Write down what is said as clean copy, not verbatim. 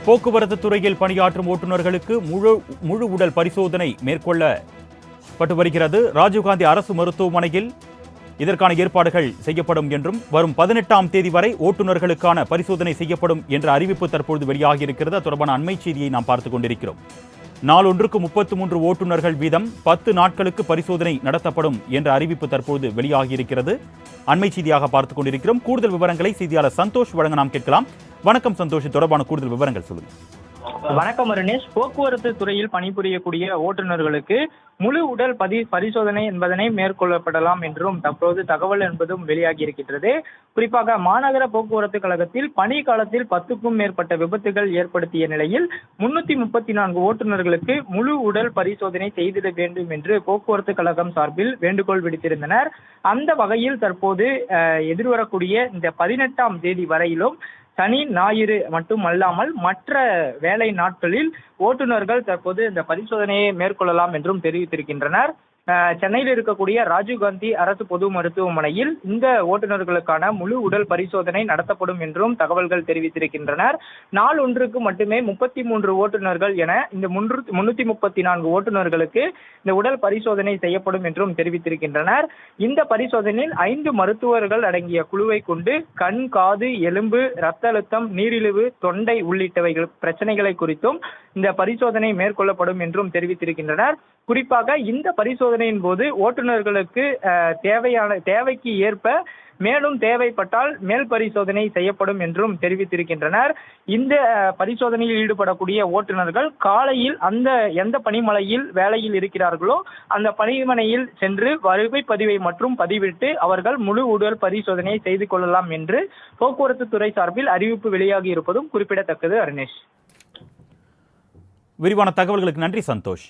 போக்குவரத்து துறையில் பணியாற்றும் ஓட்டுநர்களுக்கு முழு உடல் பரிசோதனை மேற்கொள்ளப்பட்டு வருகிறது. ராஜீவ்காந்தி அரசு மருத்துவமனையில் இதற்கான ஏற்பாடுகள் செய்யப்படும் என்றும் வரும் 18ஆம் தேதி வரை ஓட்டுநர்களுக்கான பரிசோதனை செய்யப்படும் என்ற அறிவிப்பு தற்பொழுது வெளியாகியிருக்கிறது. தொடர்பான அண்மை செய்தியை நாம் பார்த்துக் கொண்டிருக்கிறோம். நாளொன்றுக்கு 33 ஓட்டுநர்கள் வீதம் 10 நாட்களுக்கு பரிசோதனை நடத்தப்படும் என்ற அறிவிப்பு தற்போது வெளியாகியிருக்கிறது. அண்மை செய்தியாக பார்த்துக் கொண்டிருக்கிறோம். கூடுதல் விவரங்களை செய்தியாளர் சந்தோஷ் வழங்க நாம் கேட்கலாம். வணக்கம் சந்தோஷ், தொடர்பான கூடுதல் விவரங்கள் சொல்லுங்க. வணக்கம் அருணேஷ். போக்குவரத்து துறையில் பணிபுரியக்கூடிய ஓட்டுநர்களுக்கு முழு உடல் பரிசோதனை என்பதனை மேற்கொள்ளப்படலாம் என்றும் தற்போது தகவல் என்பதும் வெளியாகி இருக்கின்றது. குறிப்பாக மாநகர போக்குவரத்து கழகத்தில் பணி காலத்தில் 10க்கும் மேற்பட்ட விபத்துகள் ஏற்படுத்திய நிலையில் 334 ஓட்டுநர்களுக்கு முழு உடல் பரிசோதனை செய்திட வேண்டும் என்று போக்குவரத்து கழகம் சார்பில் வேண்டுகோள் விடுத்திருந்தனர். அந்த வகையில் தற்போது எதிர்வரக்கூடிய இந்த 18ஆம் தேதி வரையிலும் சனி ஞாயிறு மட்டுமல்லாமல் மற்ற வேலை நாட்களில் ஓட்டுநர்கள் தற்போது இந்த பரிசோதனையை மேற்கொள்ளலாம் என்றும் தெரிவித்திருக்கின்றனர். சென்னையில் இருக்கக்கூடிய ராஜீவ்காந்தி அரசு பொது மருத்துவமனையில் இந்த ஓட்டுநர்களுக்கான முழு உடல் பரிசோதனை நடத்தப்படும் என்றும் தகவல்கள் தெரிவித்திருக்கின்றனர். நாள் ஒன்றுக்கு மட்டுமே 33 ஓட்டுநர்கள் என இந்த 334 ஓட்டுநர்களுக்கு இந்த உடல் பரிசோதனை செய்யப்படும் என்றும் தெரிவித்திருக்கின்றனர். இந்த பரிசோதனையில் 5 மருத்துவர்கள் அடங்கிய குழுவை கொண்டு கண், காது, எலும்பு, ரத்த அழுத்தம், நீரிழிவு, தொண்டை உள்ளிட்டவைகள் பிரச்சனைகளை குறித்தும் இந்த பரிசோதனை மேற்கொள்ளப்படும் என்றும் தெரிவித்திருக்கின்றனர். குறிப்பாக இந்த பரிசோதனையின் போது ஓட்டுநர்களுக்கு தேவைக்கு ஏற்ப மேலும் தேவைப்பட்டால் மேல் பரிசோதனை செய்யப்படும் என்றும் தெரிவித்திருக்கின்றனர். இந்த பரிசோதனையில் ஈடுபடக்கூடிய ஓட்டுநர்கள் காலையில் எந்த பணிமனையில் வேலையில் இருக்கிறார்களோ அந்த பணிமனையில் சென்று வருகை பதிவை மற்றும் பதிவிட்டு அவர்கள் முழு உடல் பரிசோதனையை செய்து கொள்ளலாம் என்று போக்குவரத்து துறை சார்பில் அறிவிப்பு வெளியாகி இருப்பதும் குறிப்பிடத்தக்கது. அருணேஷ், விரிவான தகவல்களுக்கு நன்றி சந்தோஷ்.